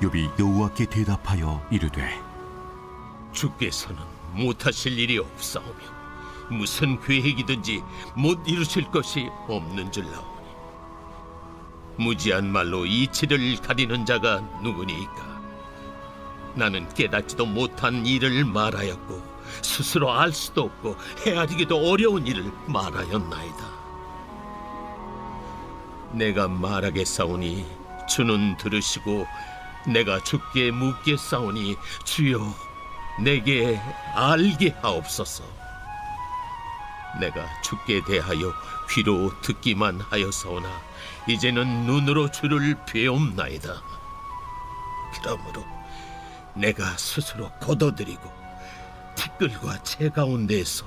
욥이 여호와께 대답하여 이르되 주께서는 못하실 일이 없사오며 무슨 계획이든지 못 이루실 것이 없는 줄 나오니 무지한 말로 이치를 가리는 자가 누구니이까. 나는 깨닫지도 못한 일을 말하였고 스스로 알 수도 없고 헤아리기도 어려운 일을 말하였나이다. 내가 말하겠사오니 주는 들으시고 내가 주께 묻겠사오니 주여 내게 알게 하옵소서. 내가 주께 대하여 귀로 듣기만 하였사오나 이제는 눈으로 주를 배옵나이다. 그러므로 내가 스스로 거둬들이고 티끌과 재 가운데에서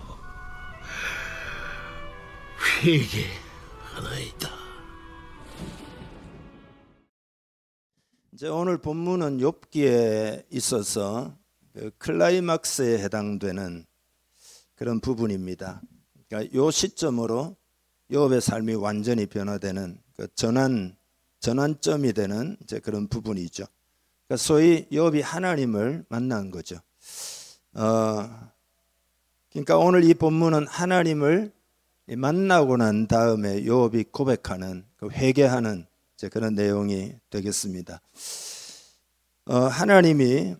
회개하나이다. 이제 오늘 본문은 욥기에 있어서 그 클라이막스에 해당되는 그런 부분입니다. 그러니까 이 시점으로 욥의 삶이 완전히 변화되는 그 전환점이 되는 이제 그런 부분이죠. 그러니까 소위 욥이 하나님을 만난 거죠. 그러니까 오늘 이 본문은 하나님을 만나고 난 다음에 욥이 고백하는 그 회개하는 이제 그런 내용이 되겠습니다. 하나님이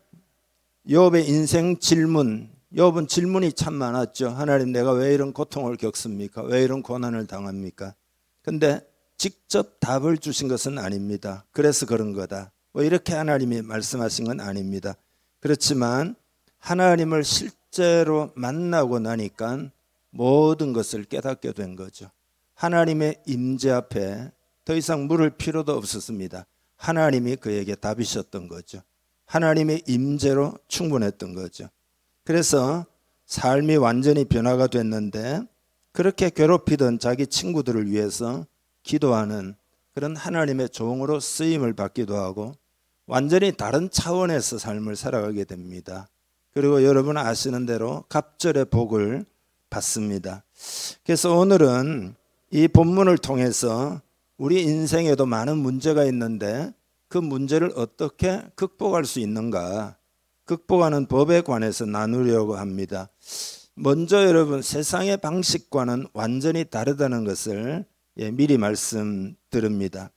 욥의 인생 질문, 욥은 질문이 참 많았죠. 하나님, 내가 왜 이런 고통을 겪습니까? 왜 이런 고난을 당합니까? 근데 직접 답을 주신 것은 아닙니다. 그래서 그런 거다, 뭐 이렇게 하나님이 말씀하신 건 아닙니다. 그렇지만 하나님을 실제로 만나고 나니까 모든 것을 깨닫게 된 거죠. 하나님의 임재 앞에 더 이상 물을 필요도 없었습니다. 하나님이 그에게 답이셨던 거죠. 하나님의 임재로 충분했던 거죠. 그래서 삶이 완전히 변화가 됐는데 그렇게 괴롭히던 자기 친구들을 위해서 기도하는 그런 하나님의 종으로 쓰임을 받기도 하고 완전히 다른 차원에서 삶을 살아가게 됩니다. 그리고 여러분 아시는 대로 갑절의 복을 받습니다. 그래서 오늘은 이 본문을 통해서 우리 인생에도 많은 문제가 있는데 그 문제를 어떻게 극복할 수 있는가, 극복하는 법에 관해서 나누려고 합니다. 먼저 여러분, 세상의 방식과는 완전히 다르다는 것을 미리 말씀드립니다.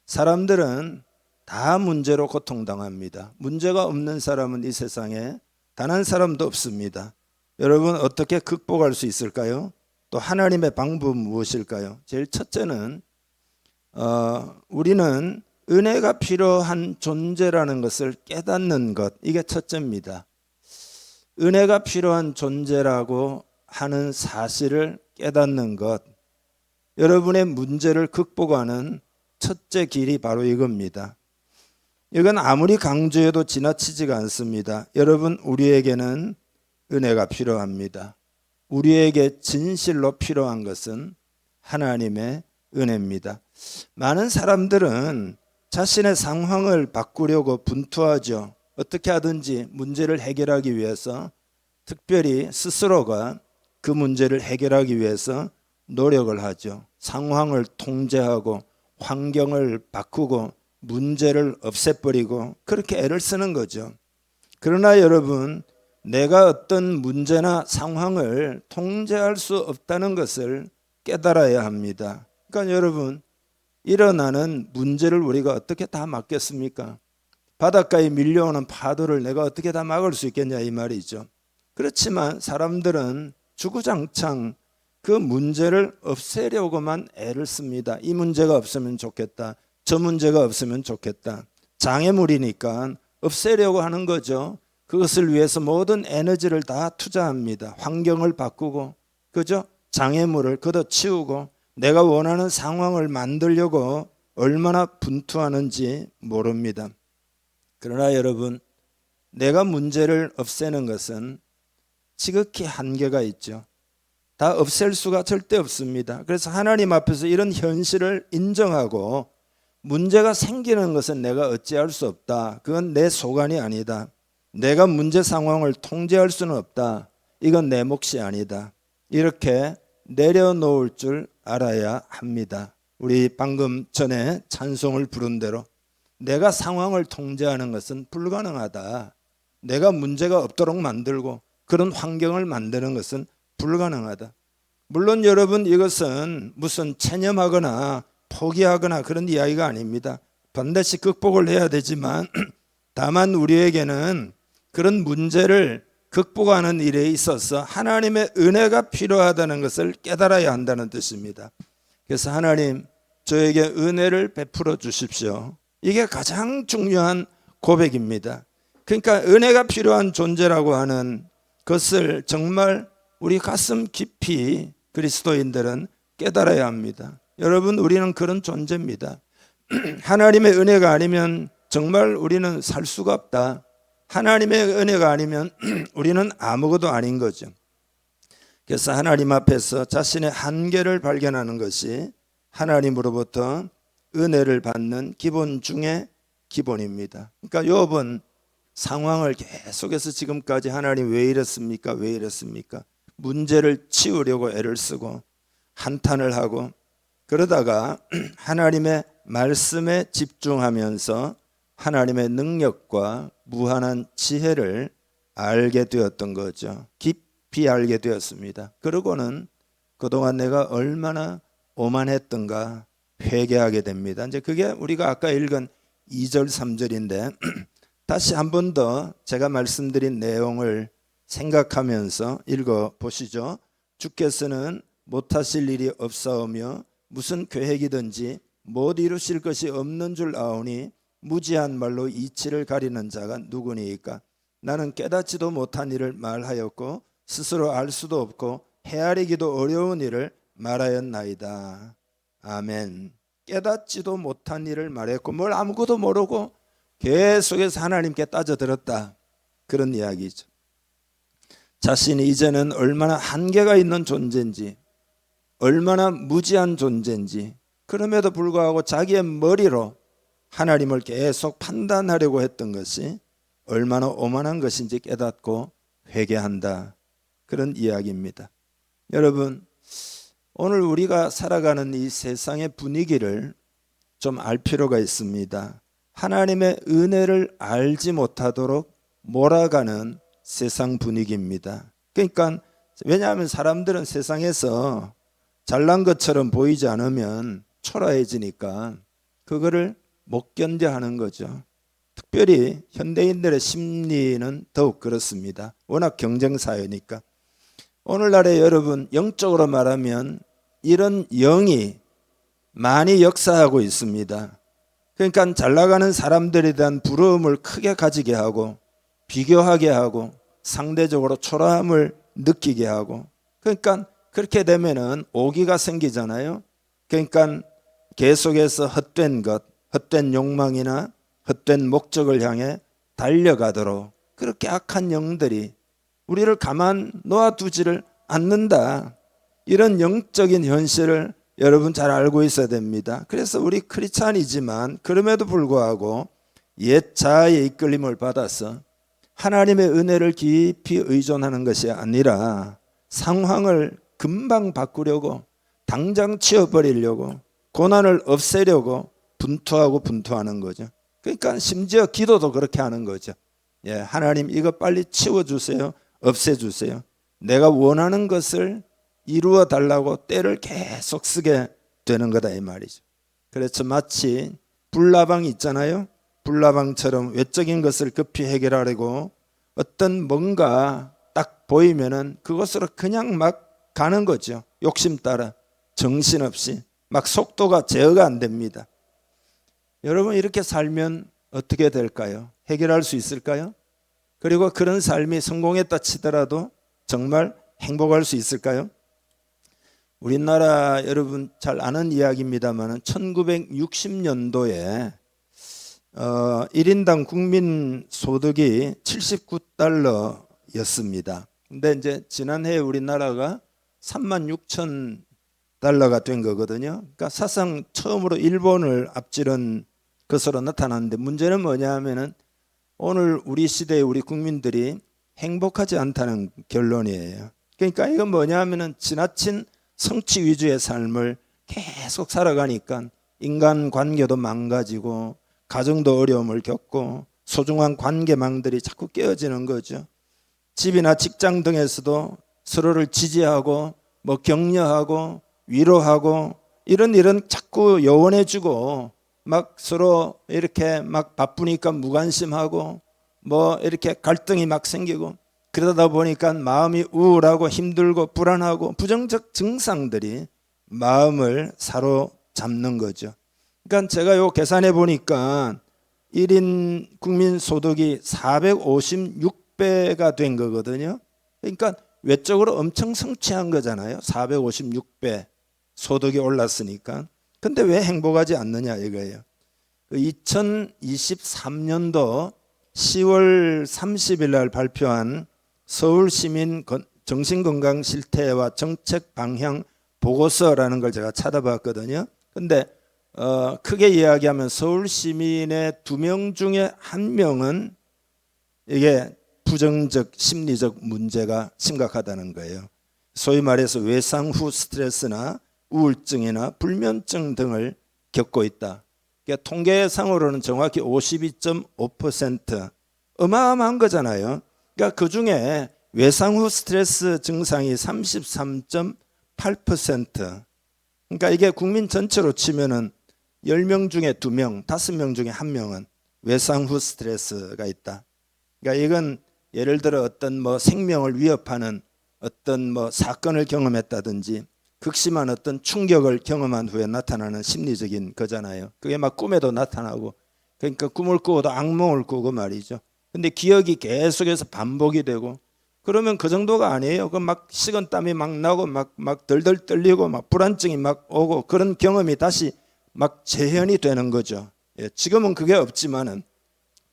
사람들은 다 문제로 고통당합니다. 문제가 없는 사람은 이 세상에 단 한 사람도 없습니다. 여러분, 어떻게 극복할 수 있을까요? 또 하나님의 방법은 무엇일까요? 제일 첫째는 우리는 은혜가 필요한 존재라는 것을 깨닫는 것, 이게 첫째입니다. 은혜가 필요한 존재라고 하는 사실을 깨닫는 것, 여러분의 문제를 극복하는 첫째 길이 바로 이겁니다. 이건 아무리 강조해도 지나치지가 않습니다. 여러분, 우리에게는 은혜가 필요합니다. 우리에게 진실로 필요한 것은 하나님의 은혜입니다. 많은 사람들은 자신의 상황을 바꾸려고 분투하죠. 어떻게 하든지 문제를 해결하기 위해서, 특별히 스스로가 그 문제를 해결하기 위해서 노력을 하죠. 상황을 통제하고 환경을 바꾸고 문제를 없애버리고 그렇게 애를 쓰는 거죠. 그러나 여러분, 내가 어떤 문제나 상황을 통제할 수 없다는 것을 깨달아야 합니다. 그러니까 여러분, 일어나는 문제를 우리가 어떻게 다 막겠습니까? 바닷가에 밀려오는 파도를 내가 어떻게 다 막을 수 있겠냐, 이 말이죠. 그렇지만 사람들은 주구장창 그 문제를 없애려고만 애를 씁니다. 이 문제가 없으면 좋겠다, 저 문제가 없으면 좋겠다. 장애물이니까 없애려고 하는 거죠. 그것을 위해서 모든 에너지를 다 투자합니다. 환경을 바꾸고, 그죠? 장애물을 걷어치우고 내가 원하는 상황을 만들려고 얼마나 분투하는지 모릅니다. 그러나 여러분, 내가 문제를 없애는 것은 지극히 한계가 있죠. 다 없앨 수가 절대 없습니다. 그래서 하나님 앞에서 이런 현실을 인정하고 문제가 생기는 것은 내가 어찌할 수 없다. 그건 내 소관이 아니다. 내가 문제 상황을 통제할 수는 없다. 이건 내 몫이 아니다. 이렇게 내려놓을 줄 알아야 합니다. 우리 방금 전에 찬송을 부른 대로 내가 상황을 통제하는 것은 불가능하다. 내가 문제가 없도록 만들고 그런 환경을 만드는 것은 불가능하다. 물론 여러분, 이것은 무슨 체념하거나 포기하거나 그런 이야기가 아닙니다. 반드시 극복을 해야 되지만 다만 우리에게는 그런 문제를 극복하는 일에 있어서 하나님의 은혜가 필요하다는 것을 깨달아야 한다는 뜻입니다. 그래서 하나님, 저에게 은혜를 베풀어 주십시오. 이게 가장 중요한 고백입니다. 그러니까 은혜가 필요한 존재라고 하는 것을 정말 우리 가슴 깊이 그리스도인들은 깨달아야 합니다. 여러분, 우리는 그런 존재입니다. 하나님의 은혜가 아니면 정말 우리는 살 수가 없다. 하나님의 은혜가 아니면 우리는 아무것도 아닌 거죠. 그래서 하나님 앞에서 자신의 한계를 발견하는 것이 하나님으로부터 은혜를 받는 기본 중에 기본입니다. 그러니까 욥은 상황을 계속해서 지금까지 하나님 왜 이랬습니까? 왜 이랬습니까? 문제를 치우려고 애를 쓰고 한탄을 하고 그러다가 하나님의 말씀에 집중하면서 하나님의 능력과 무한한 지혜를 알게 되었던 거죠. 깊이 알게 되었습니다. 그러고는 그동안 내가 얼마나 오만했던가 회개하게 됩니다. 이제 그게 우리가 아까 읽은 2절 3절인데 다시 한 번 더 제가 말씀드린 내용을 생각하면서 읽어 보시죠. 주께서는 못하실 일이 없사오며 무슨 계획이든지 못 이루실 것이 없는 줄 아오니 무지한 말로 이치를 가리는 자가 누구니이까? 나는 깨닫지도 못한 일을 말하였고 스스로 알 수도 없고 헤아리기도 어려운 일을 말하였나이다. 아멘. 깨닫지도 못한 일을 말했고 뭘 아무것도 모르고 계속해서 하나님께 따져들었다. 그런 이야기죠. 자신이 이제는 얼마나 한계가 있는 존재인지, 얼마나 무지한 존재인지, 그럼에도 불구하고 자기의 머리로 하나님을 계속 판단하려고 했던 것이 얼마나 오만한 것인지 깨닫고 회개한다. 그런 이야기입니다. 여러분, 오늘 우리가 살아가는 이 세상의 분위기를 좀 알 필요가 있습니다. 하나님의 은혜를 알지 못하도록 몰아가는 세상 분위기입니다. 그러니까 왜냐하면 사람들은 세상에서 잘난 것처럼 보이지 않으면 초라해지니까 그거를 못 견뎌하는 거죠. 특별히 현대인들의 심리는 더욱 그렇습니다. 워낙 경쟁사회니까. 오늘날에 여러분, 영적으로 말하면 이런 영이 많이 역사하고 있습니다. 그러니까 잘 나가는 사람들에 대한 부러움을 크게 가지게 하고 비교하게 하고 상대적으로 초라함을 느끼게 하고, 그러니까 그렇게 되면은 오기가 생기잖아요. 그러니까 계속해서 헛된 것, 헛된 욕망이나 헛된 목적을 향해 달려가도록 그렇게 악한 영들이 우리를 가만 놓아두지를 않는다. 이런 영적인 현실을 여러분 잘 알고 있어야 됩니다. 그래서 우리 크리스찬이지만 그럼에도 불구하고 옛 자아의 이끌림을 받아서 하나님의 은혜를 깊이 의존하는 것이 아니라 상황을 금방 바꾸려고, 당장 치워버리려고, 고난을 없애려고 분투하는 거죠. 그러니까 심지어 기도도 그렇게 하는 거죠. 예, 하나님 이거 빨리 치워주세요. 없애주세요. 내가 원하는 것을 이루어 달라고 때를 계속 쓰게 되는 거다 이 말이죠. 그래서 마치 불나방 있잖아요. 불나방처럼 외적인 것을 급히 해결하려고 어떤 뭔가 딱 보이면은 그것으로 그냥 막 가는 거죠. 욕심 따라 정신없이 막 속도가 제어가 안 됩니다. 여러분, 이렇게 살면 어떻게 될까요? 해결할 수 있을까요? 그리고 그런 삶이 성공했다 치더라도 정말 행복할 수 있을까요? 우리나라 여러분 잘 아는 이야기입니다만 1960년도에 1인당 국민 소득이 79달러였습니다. 근데 이제 지난해 우리나라가 36,000달러가 된 거거든요. 그러니까 사상 처음으로 일본을 앞지른 것으로 나타났는데, 문제는 뭐냐 하면은 오늘 우리 시대의 우리 국민들이 행복하지 않다는 결론이에요. 그러니까 이건 뭐냐 하면은 지나친 성취 위주의 삶을 계속 살아가니까 인간 관계도 망가지고 가정도 어려움을 겪고 소중한 관계망들이 자꾸 깨어지는 거죠. 집이나 직장 등에서도 서로를 지지하고 뭐 격려하고 위로하고 이런 일은 자꾸 요원해지고 막 서로 이렇게 막 바쁘니까 무관심하고 뭐 이렇게 갈등이 막 생기고 그러다 보니까 마음이 우울하고 힘들고 불안하고 부정적 증상들이 마음을 사로잡는 거죠. 그러니까 제가 요 계산해 보니까 1인 국민 소득이 456배가 된 거거든요. 그러니까 외적으로 엄청 성취한 거잖아요. 456배 소득이 올랐으니까. 근데 왜 행복하지 않느냐 이거예요. 2023년도 10월 30일 날 발표한 서울시민 정신건강 실태와 정책 방향 보고서라는 걸 제가 찾아봤거든요. 근데 크게 이야기하면 서울 시민의 2명 중에 1명은 이게 부정적 심리적 문제가 심각하다는 거예요. 소위 말해서 외상 후 스트레스나 우울증이나 불면증 등을 겪고 있다. 그러니까 통계상으로는 정확히 52.5% 어마어마한 거잖아요. 그러니까 그중에 외상 후 스트레스 증상이 33.8%. 그러니까 이게 국민 전체로 치면은 10명 중에 2명, 5명 중에 1명은 외상 후 스트레스가 있다. 그러니까 이건 예를 들어 어떤 뭐 생명을 위협하는 어떤 뭐 사건을 경험했다든지 극심한 어떤 충격을 경험한 후에 나타나는 심리적인 거잖아요. 그게 막 꿈에도 나타나고 그러니까 꿈을 꾸고도 악몽을 꾸고 말이죠. 근데 기억이 계속해서 반복이 되고 그러면 그 정도가 아니에요. 그 막 식은땀이 막 나고 막 덜덜 떨리고 막 불안증이 막 오고 그런 경험이 다시 막 재현이 되는 거죠. 예, 지금은 그게 없지만은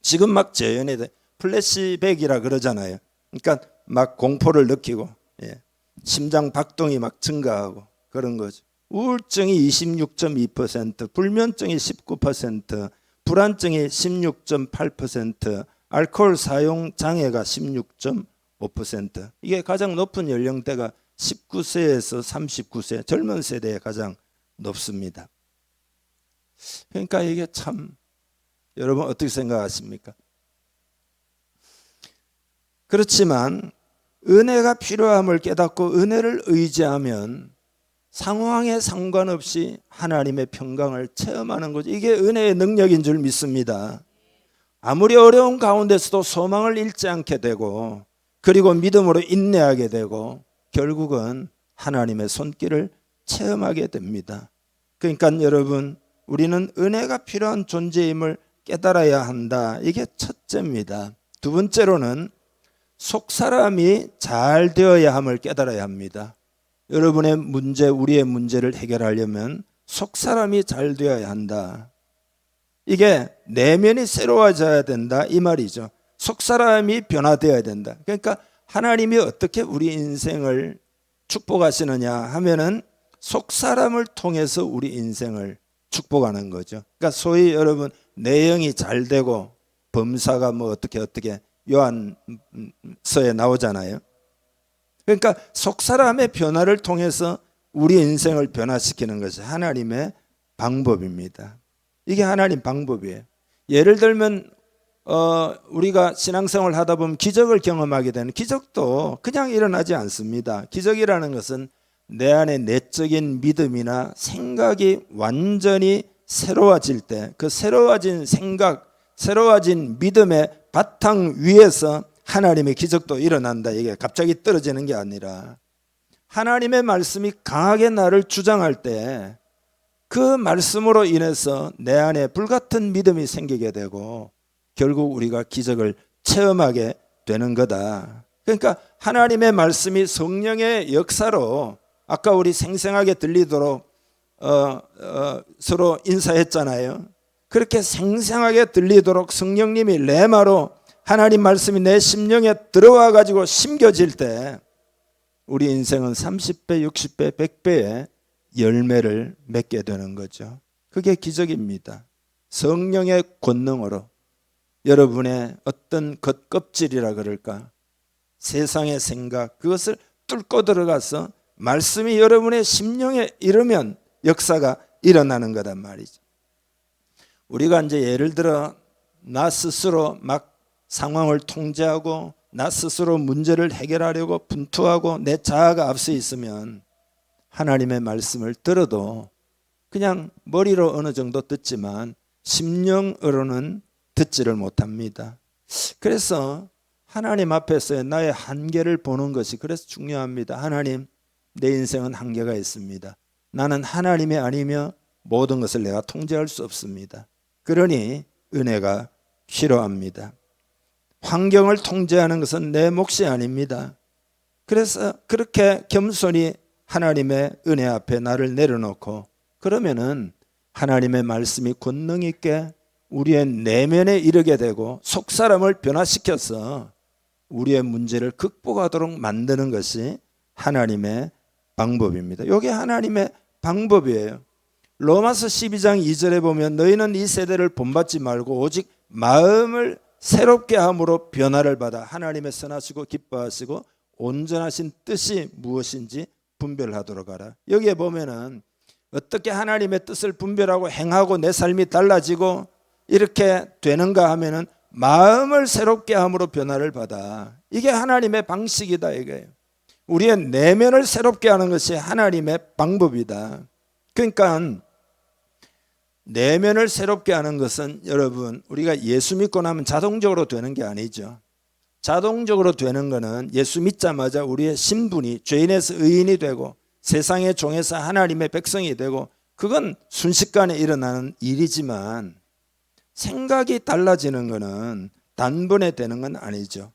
지금 막 재현이 돼. 플래시백이라 그러잖아요. 그러니까 막 공포를 느끼고 예, 심장 박동이 막 증가하고 그런 거죠. 우울증이 26.2%, 불면증이 19%, 불안증이 16.8%, 알코올 사용 장애가 16.5%. 이게 가장 높은 연령대가 19세에서 39세 젊은 세대에 가장 높습니다. 그러니까 이게 참 여러분 어떻게 생각하십니까? 그렇지만 은혜가 필요함을 깨닫고 은혜를 의지하면 상황에 상관없이 하나님의 평강을 체험하는 거죠. 이게 은혜의 능력인 줄 믿습니다. 아무리 어려운 가운데서도 소망을 잃지 않게 되고 그리고 믿음으로 인내하게 되고 결국은 하나님의 손길을 체험하게 됩니다. 그러니까 여러분 우리는 은혜가 필요한 존재임을 깨달아야 한다. 이게 첫째입니다. 두 번째로는 속사람이 잘 되어야 함을 깨달아야 합니다. 여러분의 문제, 우리의 문제를 해결하려면 속사람이 잘 되어야 한다. 이게 내면이 새로워져야 된다 이 말이죠. 속사람이 변화되어야 된다. 그러니까 하나님이 어떻게 우리 인생을 축복하시느냐 하면은 속사람을 통해서 우리 인생을 축복하는 거죠. 그러니까 소위 여러분 내 영이 잘 되고 범사가 뭐 어떻게 요한서에 나오잖아요. 그러니까 속사람의 변화를 통해서 우리 인생을 변화시키는 것이 하나님의 방법입니다. 이게 하나님 방법이에요. 예를 들면 우리가 신앙생활을 하다 보면 기적을 경험하게 되는 기적도 그냥 일어나지 않습니다. 기적이라는 것은 내 안에 내적인 믿음이나 생각이 완전히 새로워질 때 그 새로워진 생각, 새로워진 믿음의 바탕 위에서 하나님의 기적도 일어난다. 이게 갑자기 떨어지는 게 아니라 하나님의 말씀이 강하게 나를 주장할 때 그 말씀으로 인해서 내 안에 불같은 믿음이 생기게 되고 결국 우리가 기적을 체험하게 되는 거다. 그러니까 하나님의 말씀이 성령의 역사로 아까 우리 생생하게 들리도록 서로 인사했잖아요. 그렇게 생생하게 들리도록 성령님이 레마로 하나님 말씀이 내 심령에 들어와 가지고 심겨질 때 우리 인생은 30배, 60배, 100배의 열매를 맺게 되는 거죠. 그게 기적입니다. 성령의 권능으로 여러분의 어떤 겉껍질이라 그럴까 세상의 생각 그것을 뚫고 들어가서 말씀이 여러분의 심령에 이르면 역사가 일어나는 거단 말이죠. 우리가 이제 예를 들어 나 스스로 막 상황을 통제하고 나 스스로 문제를 해결하려고 분투하고 내 자아가 앞서 있으면 하나님의 말씀을 들어도 그냥 머리로 어느 정도 듣지만 심령으로는 듣지를 못합니다. 그래서 하나님 앞에서의 나의 한계를 보는 것이 그래서 중요합니다. 하나님, 내 인생은 한계가 있습니다. 나는 하나님이 아니며 모든 것을 내가 통제할 수 없습니다. 그러니 은혜가 필요합니다. 환경을 통제하는 것은 내 몫이 아닙니다. 그래서 그렇게 겸손히 하나님의 은혜 앞에 나를 내려놓고 그러면은 하나님의 말씀이 권능 있게 우리의 내면에 이르게 되고 속사람을 변화시켜서 우리의 문제를 극복하도록 만드는 것이 하나님의 방법입니다. 이게 하나님의 방법이에요. 로마서 12장 2절에 보면 너희는 이 세대를 본받지 말고 오직 마음을 새롭게 함으로 변화를 받아 하나님의 선하시고 기뻐하시고 온전하신 뜻이 무엇인지 분별하도록 하라. 여기에 보면은 어떻게 하나님의 뜻을 분별하고 행하고 내 삶이 달라지고 이렇게 되는가 하면은 마음을 새롭게 함으로 변화를 받아. 이게 하나님의 방식이다 이거예요. 우리의 내면을 새롭게 하는 것이 하나님의 방법이다. 그러니까 내면을 새롭게 하는 것은 여러분 우리가 예수 믿고 나면 자동적으로 되는 게 아니죠. 자동적으로 되는 것은 예수 믿자마자 우리의 신분이 죄인에서 의인이 되고 세상의 종에서 하나님의 백성이 되고 그건 순식간에 일어나는 일이지만 생각이 달라지는 것은 단번에 되는 건 아니죠.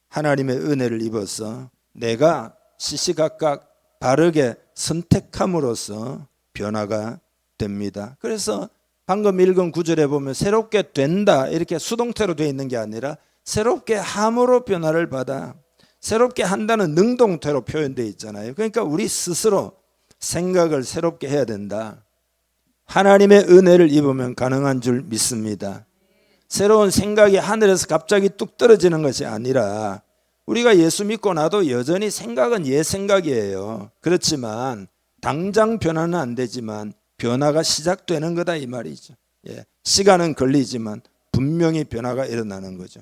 하나님의 은혜를 입어서 내가 시시각각 바르게 선택함으로써 변화가 됩니다. 그래서 방금 읽은 구절에 보면 새롭게 된다 이렇게 수동태로 되어 있는 게 아니라 새롭게 함으로 변화를 받아 새롭게 한다는 능동태로 표현되어 있잖아요. 그러니까 우리 스스로 생각을 새롭게 해야 된다. 하나님의 은혜를 입으면 가능한 줄 믿습니다. 새로운 생각이 하늘에서 갑자기 뚝 떨어지는 것이 아니라 우리가 예수 믿고 나도 여전히 생각은 옛 생각이에요. 그렇지만 당장 변화는 안 되지만 변화가 시작되는 거다 이 말이죠. 시간은 걸리지만 분명히 변화가 일어나는 거죠.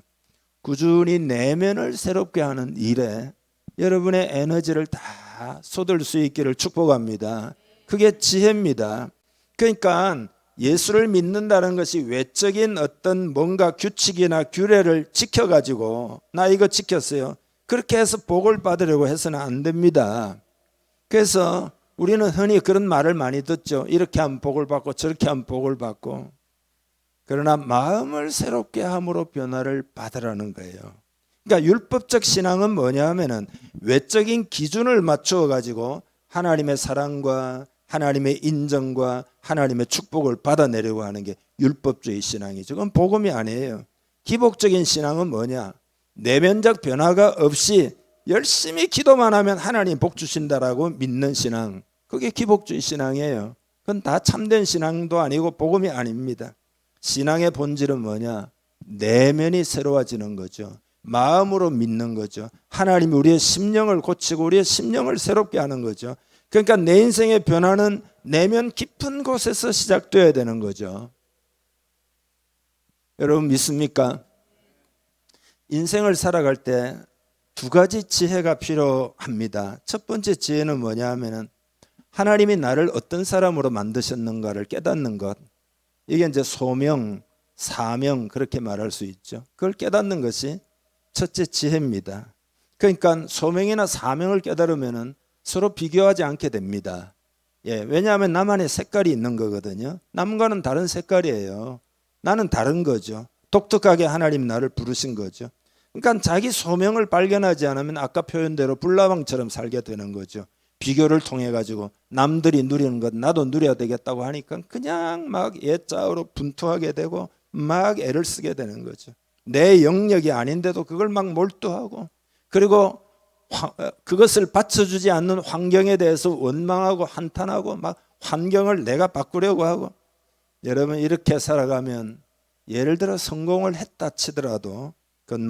꾸준히 내면을 새롭게 하는 일에 여러분의 에너지를 다 쏟을 수 있기를 축복합니다. 그게 지혜입니다. 그러니까 예수를 믿는다는 것이 외적인 어떤 뭔가 규칙이나 규례를 지켜가지고 나 이거 지켰어요. 그렇게 해서 복을 받으려고 해서는 안 됩니다. 그래서 우리는 흔히 그런 말을 많이 듣죠. 이렇게 하면 복을 받고 저렇게 하면 복을 받고. 그러나 마음을 새롭게 함으로 변화를 받으라는 거예요. 그러니까 율법적 신앙은 뭐냐 하면은 외적인 기준을 맞추어 가지고 하나님의 사랑과 하나님의 인정과 하나님의 축복을 받아내려고 하는 게 율법주의 신앙이죠. 그건 복음이 아니에요. 기복적인 신앙은 뭐냐? 내면적 변화가 없이 열심히 기도만 하면 하나님 복 주신다라고 믿는 신앙. 그게 기복주의 신앙이에요. 그건 다 참된 신앙도 아니고 복음이 아닙니다. 신앙의 본질은 뭐냐? 내면이 새로워지는 거죠. 마음으로 믿는 거죠. 하나님이 우리의 심령을 고치고 우리의 심령을 새롭게 하는 거죠. 그러니까 내 인생의 변화는 내면 깊은 곳에서 시작돼야 되는 거죠. 여러분 믿습니까? 인생을 살아갈 때 두 가지 지혜가 필요합니다. 첫 번째 지혜는 뭐냐 하면은 하나님이 나를 어떤 사람으로 만드셨는가를 깨닫는 것. 이게 이제 소명, 사명 그렇게 말할 수 있죠. 그걸 깨닫는 것이 첫째 지혜입니다. 그러니까 소명이나 사명을 깨달으면은 서로 비교하지 않게 됩니다. 왜냐하면 나만의 색깔이 있는 거거든요. 남과는 다른 색깔이에요. 나는 다른 거죠. 독특하게 하나님 나를 부르신 거죠. 그러니까 자기 소명을 발견하지 않으면 아까 표현대로 불나방처럼 살게 되는 거죠. 비교를 통해 가지고 남들이 누리는 것 나도 누려야 되겠다고 하니까 그냥 막 옛자으로 분투하게 되고 막 애를 쓰게 되는 거죠. 내 영역이 아닌데도 그걸 막 몰두하고 그리고 그것을 받쳐주지 않는 환경에 대해서 원망하고 한탄하고 막 환경을 내가 바꾸려고 하고. 여러분 이렇게 살아가면 예를 들어 성공을 했다 치더라도 그건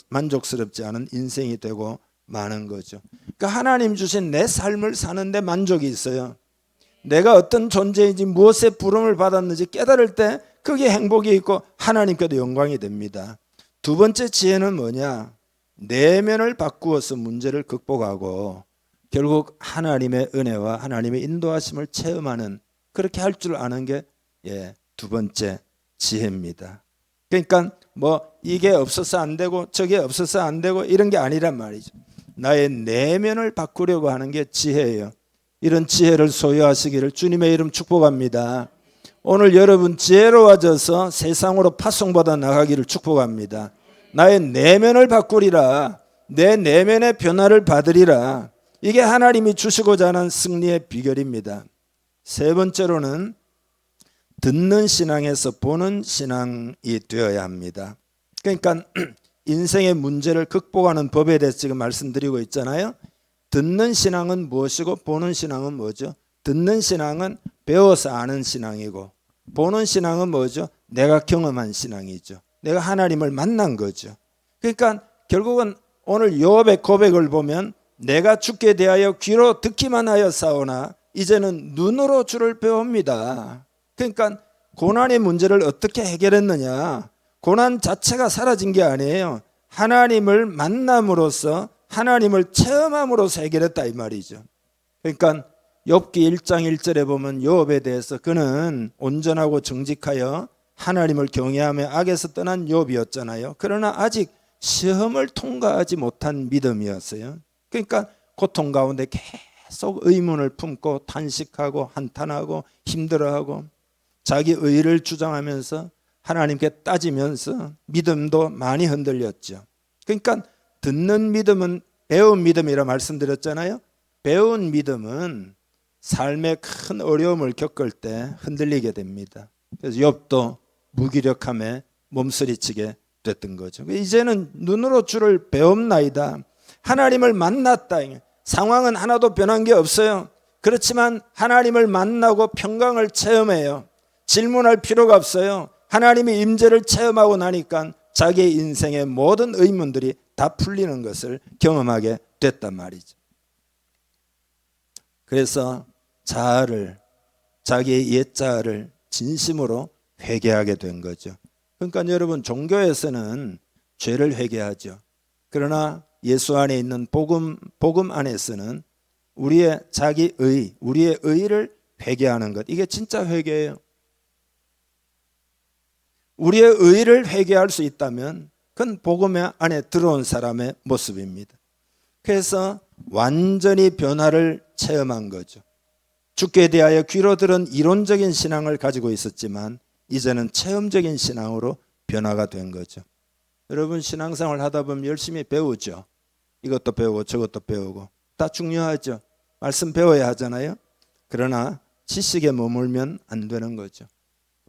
만족스럽지 않은 인생이 되고 마는 거죠. 그러니까 하나님 주신 내 삶을 사는데 만족이 있어요. 내가 어떤 존재인지 무엇의 부름을 받았는지 깨달을 때 그게 행복이 있고 하나님께도 영광이 됩니다. 두 번째 지혜는 뭐냐? 내면을 바꾸어서 문제를 극복하고 결국 하나님의 은혜와 하나님의 인도하심을 체험하는, 그렇게 할 줄 아는 게 두 번째 지혜입니다. 그러니까 뭐 이게 없어서 안 되고 저게 없어서 안 되고 이런 게 아니란 말이죠. 나의 내면을 바꾸려고 하는 게 지혜예요. 이런 지혜를 소유하시기를 주님의 이름 축복합니다. 오늘 여러분 지혜로워져서 세상으로 파송받아 나가기를 축복합니다. 나의 내면을 바꾸리라. 내 내면의 변화를 받으리라. 이게 하나님이 주시고자 하는 승리의 비결입니다. 세 번째로는 듣는 신앙에서 보는 신앙이 되어야 합니다. 그러니까 인생의 문제를 극복하는 법에 대해서 지금 말씀드리고 있잖아요. 듣는 신앙은 무엇이고 보는 신앙은 뭐죠? 듣는 신앙은 배워서 아는 신앙이고, 보는 신앙은 뭐죠? 내가 경험한 신앙이죠. 내가 하나님을 만난 거죠. 그러니까 결국은 오늘 욥의 고백을 보면 내가 주께 대하여 귀로 듣기만 하여 싸우나 이제는 눈으로 주를 배웁니다. 그러니까 고난의 문제를 어떻게 해결했느냐? 고난 자체가 사라진 게 아니에요. 하나님을 만남으로써, 하나님을 체험함으로써 해결했다 이 말이죠. 그러니까 욥기 1장 1절에 보면 욥에 대해서 그는 온전하고 정직하여 하나님을 경외하며 악에서 떠난 욥이었잖아요. 그러나 아직 시험을 통과하지 못한 믿음이었어요. 그러니까 고통 가운데 계속 의문을 품고 탄식하고 한탄하고 힘들어하고 자기 의를 주장하면서 하나님께 따지면서 믿음도 많이 흔들렸죠. 그러니까 듣는 믿음은 배운 믿음이라 말씀드렸잖아요. 배운 믿음은 삶의 큰 어려움을 겪을 때 흔들리게 됩니다. 그래서 욥도 무기력함에 몸서리치게 됐던 거죠. 이제는 눈으로 주를 배움나이다. 하나님을 만났다. 상황은 하나도 변한 게 없어요. 그렇지만 하나님을 만나고 평강을 체험해요. 질문할 필요가 없어요. 하나님의 임재를 체험하고 나니까 자기의 인생의 모든 의문들이 다 풀리는 것을 경험하게 됐단 말이죠. 그래서 자아를, 자기의 옛 자아를 진심으로 회개하게 된 거죠. 그러니까 여러분, 종교에서는 죄를 회개하죠. 그러나 예수 안에 있는 복음 안에서는 우리의 자기의, 우리의 의를 회개하는 것, 이게 진짜 회개예요. 우리의 의를 회개할 수 있다면 그건 복음 안에 들어온 사람의 모습입니다. 그래서 완전히 변화를 체험한 거죠. 주께 대하여 귀로 들은 이론적인 신앙을 가지고 있었지만 이제는 체험적인 신앙으로 변화가 된 거죠. 여러분, 신앙생활 하다 보면 열심히 배우죠. 이것도 배우고 저것도 배우고 다 중요하죠. 말씀 배워야 하잖아요. 그러나 지식에 머물면 안 되는 거죠.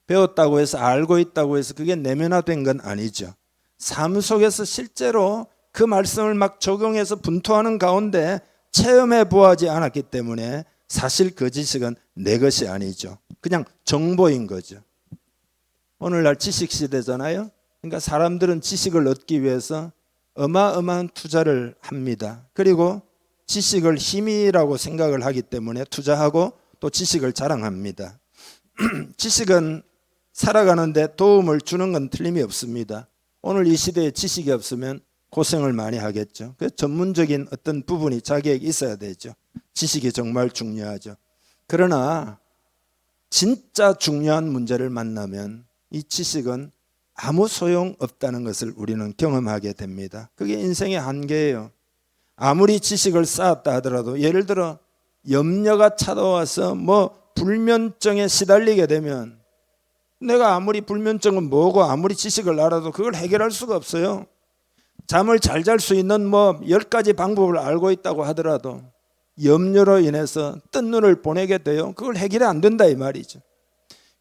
배웠다고 해서, 알고 있다고 해서 그게 내면화된 건 아니죠. 삶 속에서 실제로 그 말씀을 막 적용해서 분투하는 가운데 체험해 보아하지 않았기 때문에 사실 그 지식은 내 것이 아니죠. 그냥 정보인 거죠. 오늘날 지식 시대잖아요. 그러니까 사람들은 지식을 얻기 위해서 어마어마한 투자를 합니다. 그리고 지식을 힘이라고 생각을 하기 때문에 투자하고 또 지식을 자랑합니다. 지식은 살아가는데 도움을 주는 건 틀림이 없습니다. 오늘 이 시대에 지식이 없으면 고생을 많이 하겠죠. 그래서 전문적인 어떤 부분이 자기에게 있어야 되죠. 지식이 정말 중요하죠. 그러나 진짜 중요한 문제를 만나면 이 지식은 아무 소용 없다는 것을 우리는 경험하게 됩니다. 그게 인생의 한계예요. 아무리 지식을 쌓았다 하더라도, 예를 들어 염려가 찾아와서 불면증에 시달리게 되면, 내가 아무리 불면증은 뭐고 아무리 지식을 알아도 그걸 해결할 수가 없어요. 잠을 잘 잘 수 있는 10가지 방법을 알고 있다고 하더라도 염려로 인해서 뜬 눈을 보내게 돼요. 그걸 해결이 안 된다 이 말이죠.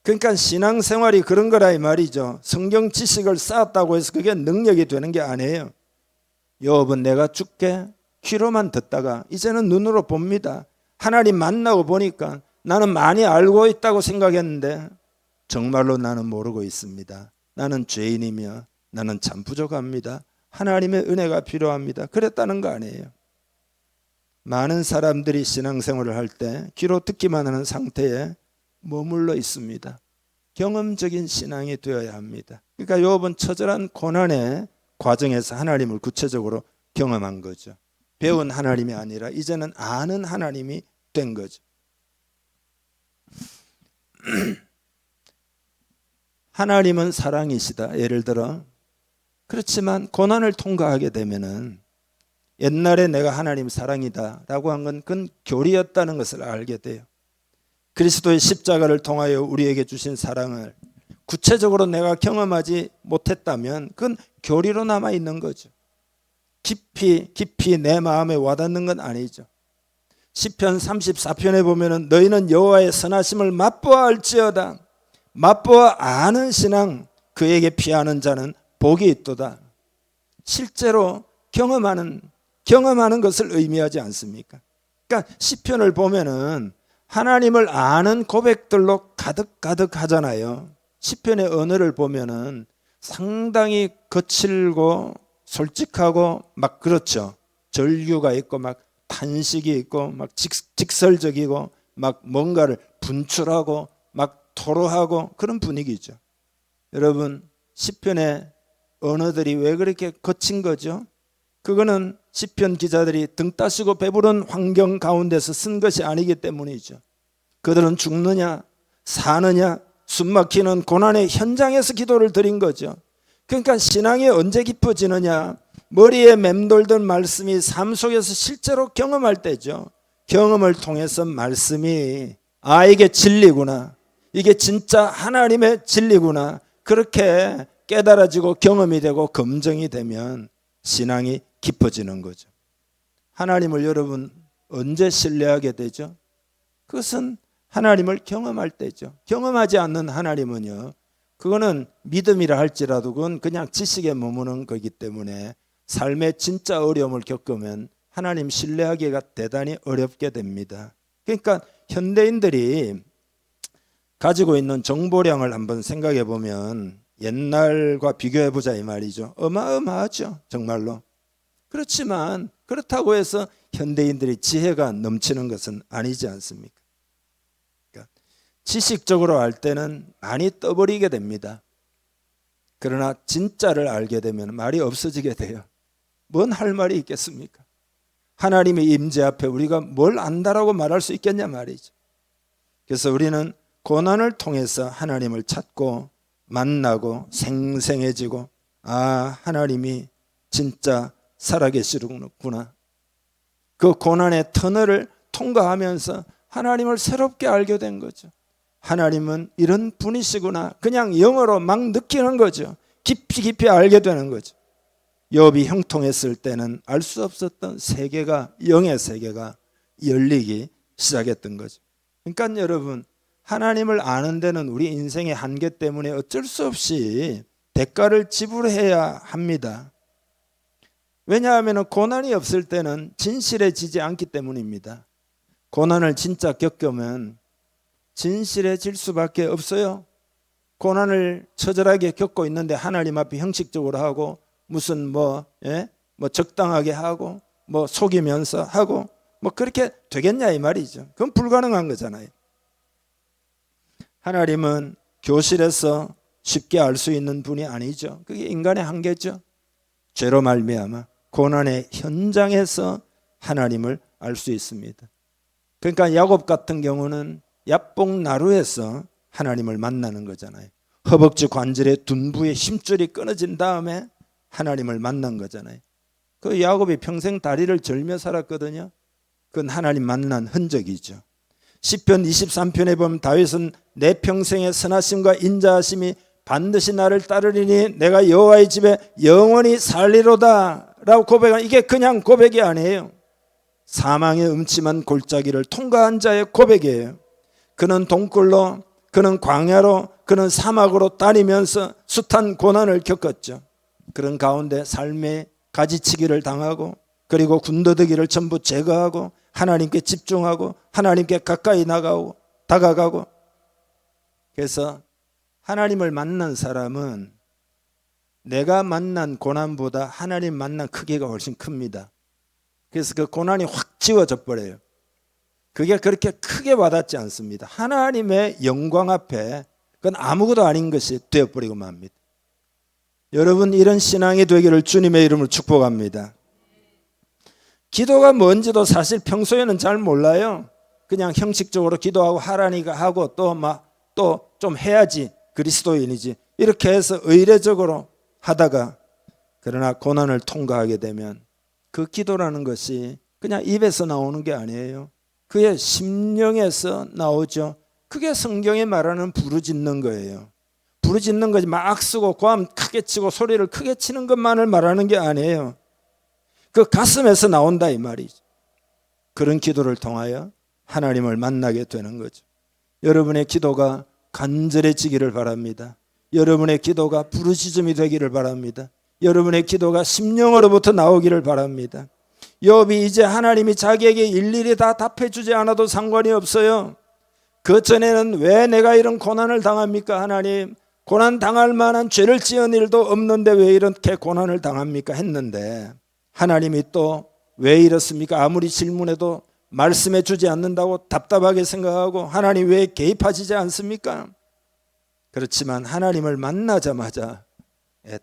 그러니까 신앙생활이 그런 거라 이 말이죠. 성경 지식을 쌓았다고 해서 그게 능력이 되는 게 아니에요. 욥은 내가 주께 귀로만 듣다가 이제는 눈으로 봅니다. 하나님 만나고 보니까 나는 많이 알고 있다고 생각했는데 정말로 나는 모르고 있습니다. 나는 죄인이며 나는 참 부족합니다. 하나님의 은혜가 필요합니다. 그랬다는 거 아니에요. 많은 사람들이 신앙생활을 할 때 귀로 듣기만 하는 상태에 머물러 있습니다. 경험적인 신앙이 되어야 합니다. 그러니까 욥은 처절한 고난의 과정에서 하나님을 구체적으로 경험한 거죠. 배운 하나님이 아니라 이제는 아는 하나님이 된 거죠. 하나님은 사랑이시다. 예를 들어 그렇지만 고난을 통과하게 되면은 옛날에 내가 하나님 사랑이다 라고 한 건 그건 교리였다는 것을 알게 돼요. 그리스도의 십자가를 통하여 우리에게 주신 사랑을 구체적으로 내가 경험하지 못했다면 그건 교리로 남아 있는 거죠. 깊이 내 마음에 와닿는 건 아니죠. 시편 34편에 보면은 너희는 여호와의 선하심을 맛보아 알지어다. 맛보아 아는 신앙 그에게 피하는 자는 복이 있도다. 실제로 경험하는 것을 의미하지 않습니까? 그러니까 시편을 보면은 하나님을 아는 고백들로 가득 하잖아요. 시편의 언어를 보면은 상당히 거칠고 솔직하고 막 그렇죠. 절규가 있고 막 탄식이 있고 막 직설적이고 막 뭔가를 분출하고 막 토로하고 그런 분위기죠. 여러분 시편의 언어들이 왜 그렇게 거친 거죠? 그거는 시편 기자들이 등 따시고 배부른 환경 가운데서 쓴 것이 아니기 때문이죠. 그들은 죽느냐 사느냐 숨막히는 고난의 현장에서 기도를 드린 거죠. 그러니까 신앙이 언제 깊어지느냐, 머리에 맴돌던 말씀이 삶 속에서 실제로 경험할 때죠. 경험을 통해서 말씀이 이게 진리구나, 이게 진짜 하나님의 진리구나, 그렇게 깨달아지고 경험이 되고 검증이 되면 신앙이 깊어지는 거죠. 하나님을 여러분 언제 신뢰하게 되죠? 그것은 하나님을 경험할 때죠. 경험하지 않는 하나님은요, 그거는 믿음이라 할지라도 그건 그냥 지식에 머무는 거기 때문에 삶의 진짜 어려움을 겪으면 하나님 신뢰하기가 대단히 어렵게 됩니다. 그러니까 현대인들이 가지고 있는 정보량을 한번 생각해 보면 옛날과 비교해 보자 이 말이죠. 어마어마하죠, 정말로. 그렇지만 그렇다고 해서 현대인들이 지혜가 넘치는 것은 아니지 않습니까? 그러니까 지식적으로 알 때는 많이 떠버리게 됩니다. 그러나 진짜를 알게 되면 말이 없어지게 돼요. 뭔 할 말이 있겠습니까? 하나님의 임재 앞에 우리가 뭘 안다라고 말할 수 있겠냐 말이죠. 그래서 우리는 고난을 통해서 하나님을 찾고 만나고 생생해지고, 하나님이 진짜 살아계시는구나, 그 고난의 터널을 통과하면서 하나님을 새롭게 알게 된 거죠. 하나님은 이런 분이시구나, 그냥 영어로 막 느끼는 거죠. 깊이 알게 되는 거죠. 욥이 형통했을 때는 알 수 없었던 세계가, 영의 세계가 열리기 시작했던 거죠. 그러니까 여러분, 하나님을 아는 데는 우리 인생의 한계 때문에 어쩔 수 없이 대가를 지불해야 합니다. 왜냐하면 고난이 없을 때는 진실해지지 않기 때문입니다. 고난을 진짜 겪으면 진실해질 수밖에 없어요. 고난을 처절하게 겪고 있는데 하나님 앞에 형식적으로 하고 무슨 적당하게 하고 속이면서 하고 그렇게 되겠냐 이 말이죠. 그건 불가능한 거잖아요. 하나님은 교실에서 쉽게 알 수 있는 분이 아니죠. 그게 인간의 한계죠. 죄로 말미암아 고난의 현장에서 하나님을 알 수 있습니다. 그러니까 야곱 같은 경우는 야복나루에서 하나님을 만나는 거잖아요. 허벅지 관절의 둔부의 힘줄이 끊어진 다음에 하나님을 만난 거잖아요. 그 야곱이 평생 다리를 절며 살았거든요. 그건 하나님 만난 흔적이죠. 시편 23편에 보면 다윗은 내 평생의 선하심과 인자하심이 반드시 나를 따르리니 내가 여호와의 집에 영원히 살리로다 라고 고백한, 이게 그냥 고백이 아니에요. 사망의 음침한 골짜기를 통과한 자의 고백이에요. 그는 동굴로, 그는 광야로, 그는 사막으로 다니면서 숱한 고난을 겪었죠. 그런 가운데 삶의 가지치기를 당하고, 그리고 군더더기를 전부 제거하고 하나님께 집중하고 하나님께 가까이 다가가고. 그래서 하나님을 만난 사람은 내가 만난 고난보다 하나님 만난 크기가 훨씬 큽니다. 그래서 그 고난이 확 지워져 버려요. 그게 그렇게 크게 와닿지 않습니다. 하나님의 영광 앞에 그건 아무것도 아닌 것이 되어버리고 맙니다. 여러분, 이런 신앙이 되기를 주님의 이름으로 축복합니다. 기도가 뭔지도 사실 평소에는 잘 몰라요. 그냥 형식적으로 기도하고 하라니까 하고 또 좀 해야지 그리스도인이지 이렇게 해서 의례적으로 하다가, 그러나 고난을 통과하게 되면 그 기도라는 것이 그냥 입에서 나오는 게 아니에요. 그의 심령에서 나오죠. 그게 성경에 말하는 부르짖는 거예요. 부르짖는 것이 막 쓰고 고함 크게 치고 소리를 크게 치는 것만을 말하는 게 아니에요. 그 가슴에서 나온다 이 말이죠. 그런 기도를 통하여 하나님을 만나게 되는 거죠. 여러분의 기도가 간절해지기를 바랍니다. 여러분의 기도가 부르짖음이 되기를 바랍니다. 여러분의 기도가 심령으로부터 나오기를 바랍니다. 욥이 이제 하나님이 자기에게 일일이 다 답해주지 않아도 상관이 없어요. 그 전에는 왜 내가 이런 고난을 당합니까? 하나님, 고난 당할 만한 죄를 지은 일도 없는데 왜 이렇게 고난을 당합니까? 했는데 하나님이 또 왜 이렇습니까? 아무리 질문해도 말씀해 주지 않는다고 답답하게 생각하고 하나님 왜 개입하시지 않습니까? 그렇지만 하나님을 만나자마자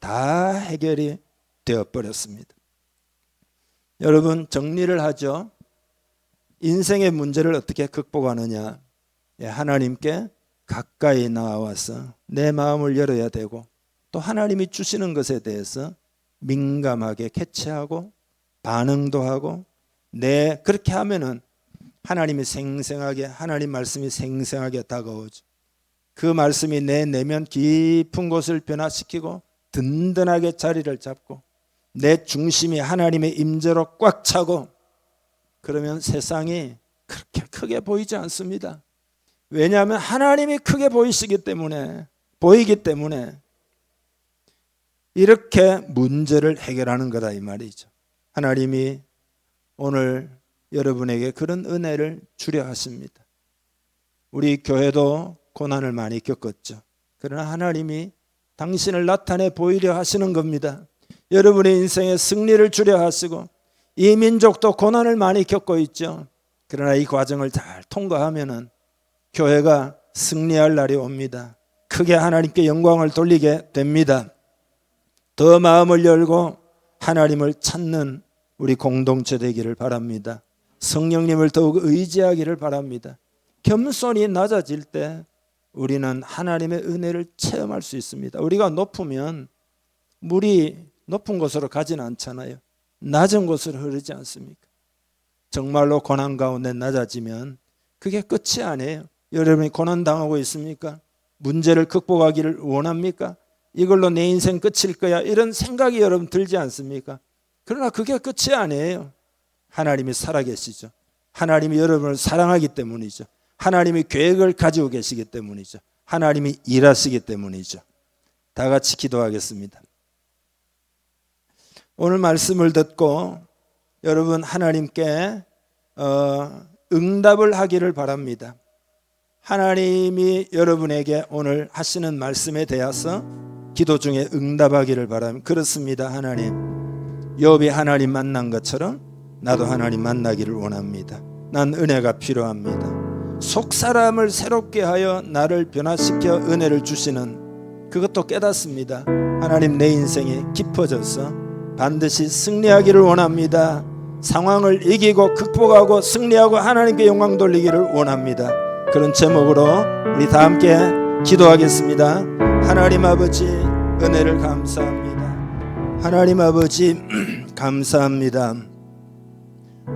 다 해결이 되어버렸습니다. 여러분, 정리를 하죠. 인생의 문제를 어떻게 극복하느냐? 하나님께 가까이 나와서 내 마음을 열어야 되고, 또 하나님이 주시는 것에 대해서 민감하게 캐치하고 반응도 하고, 그렇게 하면은 하나님이 생생하게, 하나님 말씀이 생생하게 다가오죠. 그 말씀이 내 내면 깊은 곳을 변화시키고 든든하게 자리를 잡고 내 중심이 하나님의 임재로 꽉 차고, 그러면 세상이 그렇게 크게 보이지 않습니다. 왜냐하면 하나님이 크게 보이기 때문에 이렇게 문제를 해결하는 거다 이 말이죠. 하나님이 오늘 여러분에게 그런 은혜를 주려 하십니다. 우리 교회도 고난을 많이 겪었죠. 그러나 하나님이 당신을 나타내 보이려 하시는 겁니다. 여러분의 인생에 승리를 주려 하시고, 이 민족도 고난을 많이 겪고 있죠. 그러나 이 과정을 잘 통과하면은 교회가 승리할 날이 옵니다. 크게 하나님께 영광을 돌리게 됩니다. 더 마음을 열고 하나님을 찾는 우리 공동체 되기를 바랍니다. 성령님을 더욱 의지하기를 바랍니다. 겸손이 낮아질 때 우리는 하나님의 은혜를 체험할 수 있습니다. 우리가 높으면 물이 높은 곳으로 가지는 않잖아요. 낮은 곳으로 흐르지 않습니까? 정말로 고난 가운데 낮아지면 그게 끝이 아니에요. 여러분이 고난 당하고 있습니까? 문제를 극복하기를 원합니까? 이걸로 내 인생 끝일 거야, 이런 생각이 여러분 들지 않습니까? 그러나 그게 끝이 아니에요. 하나님이 살아계시죠. 하나님이 여러분을 사랑하기 때문이죠. 하나님이 계획을 가지고 계시기 때문이죠. 하나님이 일하시기 때문이죠. 다 같이 기도하겠습니다. 오늘 말씀을 듣고 여러분 하나님께 응답을 하기를 바랍니다. 하나님이 여러분에게 오늘 하시는 말씀에 대해서 기도 중에 응답하기를 바랍니다. 그렇습니다. 하나님, 욥이 하나님 만난 것처럼 나도 하나님 만나기를 원합니다. 난 은혜가 필요합니다. 속사람을 새롭게 하여 나를 변화시켜 은혜를 주시는 그것도 깨닫습니다. 하나님, 내 인생이 깊어져서 반드시 승리하기를 원합니다. 상황을 이기고 극복하고 승리하고 하나님께 영광 돌리기를 원합니다. 그런 제목으로 우리 다 함께 기도하겠습니다. 하나님 아버지, 은혜를 감사합니다. 하나님 아버지, 감사합니다.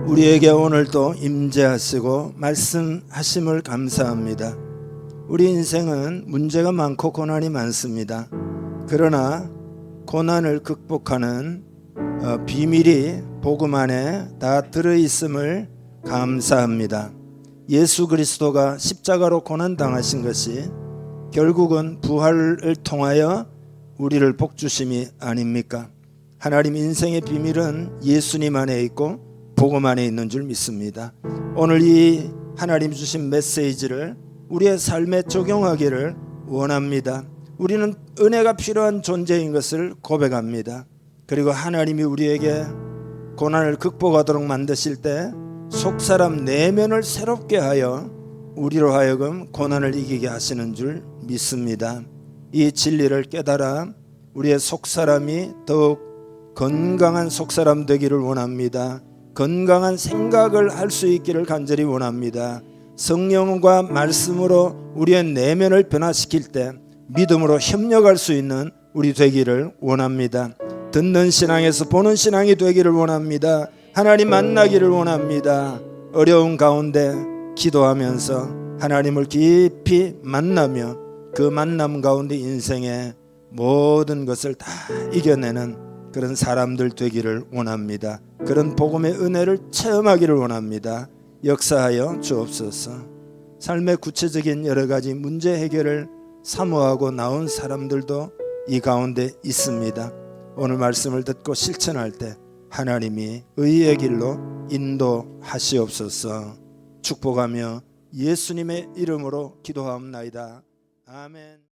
우리에게 오늘도 임재하시고 말씀하심을 감사합니다. 우리 인생은 문제가 많고 고난이 많습니다. 그러나 고난을 극복하는 비밀이 복음 안에 다 들어있음을 감사합니다. 예수 그리스도가 십자가로 고난 당하신 것이 결국은 부활을 통하여 우리를 복주심이 아닙니까? 하나님, 인생의 비밀은 예수님 안에 있고 복음 안에 있는 줄 믿습니다. 오늘 이 하나님 주신 메시지를 우리의 삶에 적용하기를 원합니다. 우리는 은혜가 필요한 존재인 것을 고백합니다. 그리고 하나님이 우리에게 고난을 극복하도록 만드실 때 속사람 내면을 새롭게 하여 우리로 하여금 고난을 이기게 하시는 줄 믿습니다. 이 진리를 깨달아 우리의 속사람이 더욱 건강한 속사람 되기를 원합니다. 건강한 생각을 할 수 있기를 간절히 원합니다. 성령과 말씀으로 우리의 내면을 변화시킬 때 믿음으로 협력할 수 있는 우리 되기를 원합니다. 듣는 신앙에서 보는 신앙이 되기를 원합니다. 하나님 만나기를 원합니다. 어려운 가운데 기도하면서 하나님을 깊이 만나며 그 만남 가운데 인생의 모든 것을 다 이겨내는 그런 사람들 되기를 원합니다. 그런 복음의 은혜를 체험하기를 원합니다. 역사하여 주옵소서. 삶의 구체적인 여러 가지 문제 해결을 사모하고 나온 사람들도 이 가운데 있습니다. 오늘 말씀을 듣고 실천할 때 하나님이 의의 길로 인도하시옵소서. 축복하며 예수님의 이름으로 기도하옵나이다. 아멘.